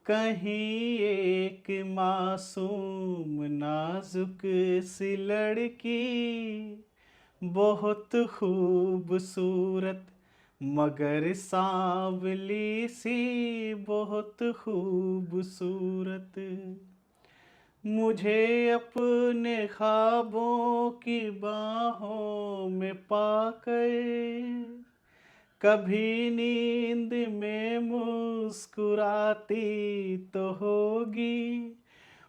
कहीं एक मासूम नाजुक सी लड़की, बहुत खूबसूरत मगर सांवली सी, बहुत खूबसूरत। मुझे अपने ख्वाबों की बाहों में पाकर कभी नींद में मुस्कुराती तो होगी,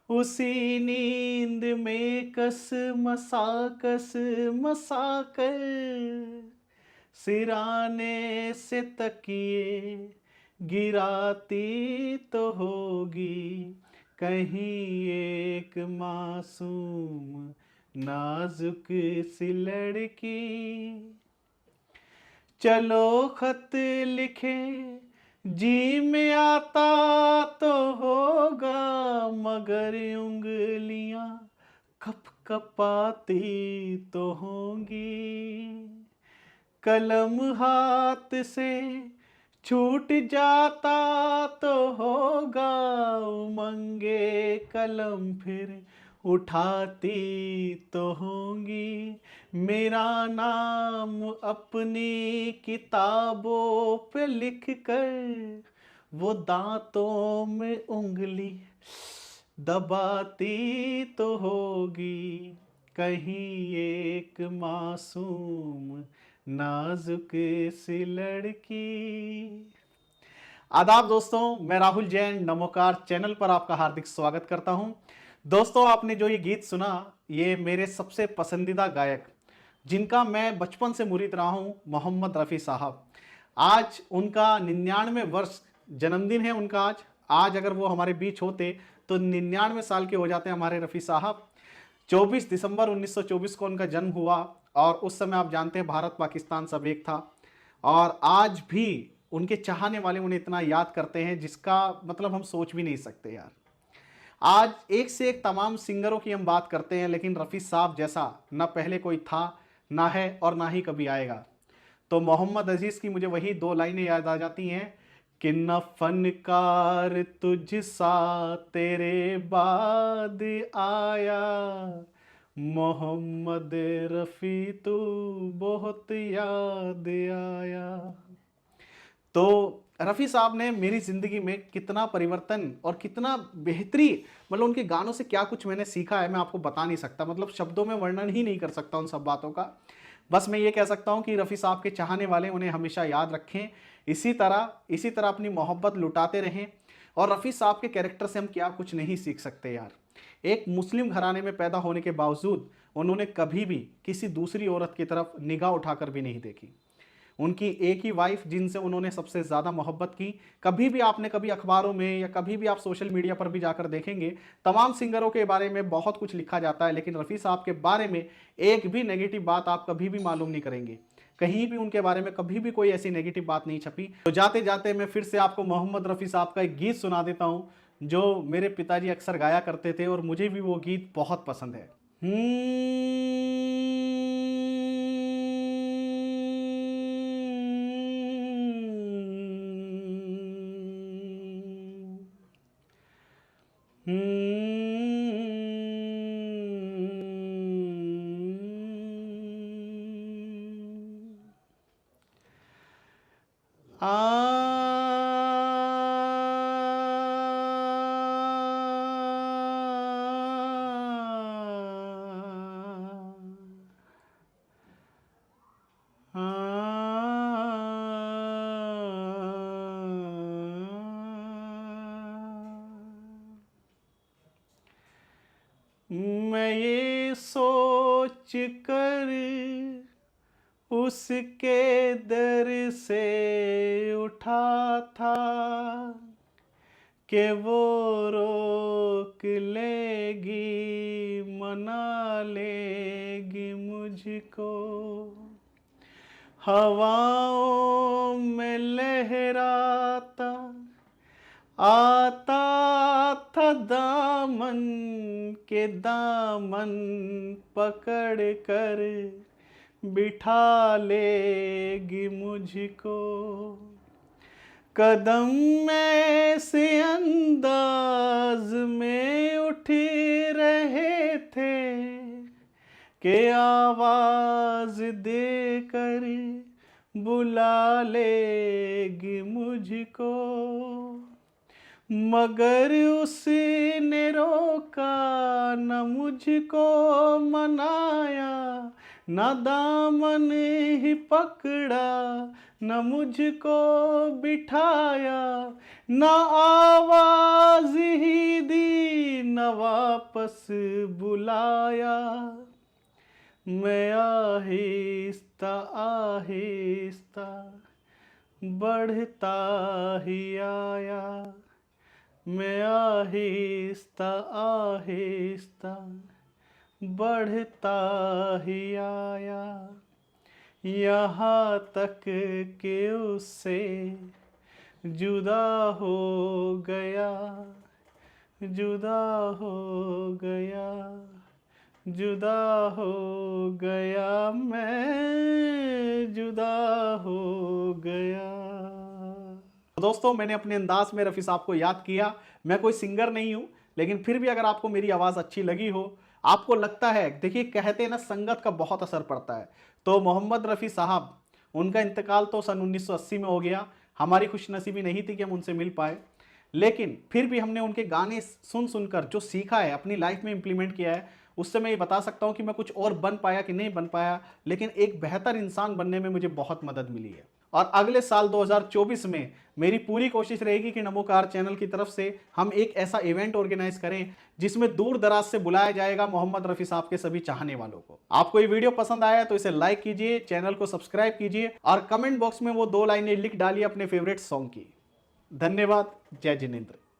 उसी नींद में कस मसा कर सिराने से तकिए गिराती तो होगी, कहीं एक मासूम नाजुक सी लड़की। चलो खत लिखे जी में आता तो होगा, मगर उंगलियां कप कपाती तो होंगी। कलम हाथ से छूट जाता तो होगा, उमंगे कलम फिर उठाती तो होंगी। मेरा नाम अपनी किताबों पे लिख कर वो दांतों में उंगली दबाती तो होगी, कहीं एक मासूम नाजुक सी लड़की। आदाब दोस्तों, मैं राहुल जैन नमोकार चैनल पर आपका हार्दिक स्वागत करता हूं। दोस्तों, आपने जो ये गीत सुना, ये मेरे सबसे पसंदीदा गायक, जिनका मैं बचपन से मुरीद रहा हूं, मोहम्मद रफ़ी साहब। आज उनका 99 वर्ष जन्मदिन है उनका। आज अगर वो हमारे बीच होते तो 99 साल के हो जाते हमारे रफ़ी साहब। 24 दिसंबर 1924 को उनका जन्म हुआ और उस समय आप जानते हैं भारत पाकिस्तान सब एक था। और आज भी उनके चाहने वाले उन्हें इतना याद करते हैं जिसका मतलब हम सोच भी नहीं सकते यार। आज एक से एक तमाम सिंगरों की हम बात करते हैं, लेकिन रफ़ी साहब जैसा ना पहले कोई था, ना है और ना ही कभी आएगा। तो मोहम्मद अजीज़ की मुझे वही दो लाइनें याद आ जाती हैं कि न फनकार तुझ सा तेरे बाद आया, मोहम्मद रफ़ी तू बहुत याद आया। तो रफ़ी साहब ने मेरी ज़िंदगी में कितना परिवर्तन और कितना बेहतरी, मतलब उनके गानों से क्या कुछ मैंने सीखा है मैं आपको बता नहीं सकता। मतलब शब्दों में वर्णन ही नहीं कर सकता उन सब बातों का। बस मैं ये कह सकता हूँ कि रफ़ी साहब के चाहने वाले उन्हें हमेशा याद रखें, इसी तरह अपनी मोहब्बत लुटाते रहें। और रफ़ी साहब के कैरेक्टर से हम क्या कुछ नहीं सीख सकते यार। एक मुस्लिम घराने में पैदा होने के बावजूद उन्होंने कभी भी किसी दूसरी औरत की तरफ निगाह उठाकर भी नहीं देखी। उनकी एक ही वाइफ जिनसे उन्होंने सबसे ज़्यादा मोहब्बत की। कभी भी आपने कभी अखबारों में या कभी भी आप सोशल मीडिया पर भी जाकर देखेंगे, तमाम सिंगरों के बारे में बहुत कुछ लिखा जाता है, लेकिन रफ़ी साहब के बारे में एक भी नेगेटिव बात आप कभी भी मालूम नहीं करेंगे। कहीं भी उनके बारे में कभी भी कोई ऐसी नेगेटिव बात नहीं छपी। तो जाते जाते मैं फिर से आपको मोहम्मद रफ़ी साहब का एक गीत सुना देता हूँ, जो मेरे पिताजी अक्सर गाया करते थे और मुझे भी वो गीत बहुत पसंद है। मैं ये सोच कर उसके दर से उठा था कि वो रोक लेगी, मना लेगी मुझको। हवाओं में लहराता आता था दामन के, दामन पकड़ कर बिठा लेगी मुझको। कदम ऐसे अंदाज में उठ रहे थे कि आवाज देकर बुला लेगी मुझको, मगर उसने रोका न मुझको मनाया, न दामन ही पकड़ा न मुझको बिठाया, न आवाज ही दी न वापस बुलाया। मैं आहिस्ता आहिस्ता बढ़ता ही आया, मैं आहिस्ता आहिस्ता बढ़ता ही आया, यहाँ तक कि उससे जुदा हो गया, जुदा हो गया, जुदा हो गया, मैं जुदा हो गया। दोस्तों, मैंने अपने अंदाज में रफ़ी साहब को याद किया। मैं कोई सिंगर नहीं हूं, लेकिन फिर भी अगर आपको मेरी आवाज़ अच्छी लगी हो, आपको लगता है, देखिए कहते हैं ना संगत का बहुत असर पड़ता है, तो मोहम्मद रफ़ी साहब, उनका इंतकाल तो सन 1980 में हो गया। हमारी खुशनसीबी नहीं थी कि हम उनसे मिल पाए, लेकिन फिर भी हमने उनके गाने सुन सुनकर जो सीखा है, अपनी लाइफ में इंप्लीमेंट किया है, उससे मैं ये बता सकता हूँ कि मैं कुछ और बन पाया कि नहीं बन पाया, लेकिन एक बेहतर इंसान बनने में मुझे बहुत मदद मिली है। और अगले साल 2024 में मेरी पूरी कोशिश रहेगी कि नमोकार चैनल की तरफ से हम एक ऐसा इवेंट ऑर्गेनाइज करें जिसमें दूर दराज से बुलाया जाएगा मोहम्मद रफ़ी साहब के सभी चाहने वालों को। आपको ये वीडियो पसंद आया तो इसे लाइक कीजिए, चैनल को सब्सक्राइब कीजिए और कमेंट बॉक्स में वो 2 लाइनें लिख डालिए अपने फेवरेट सॉन्ग की। धन्यवाद। जय जिनेंद्र।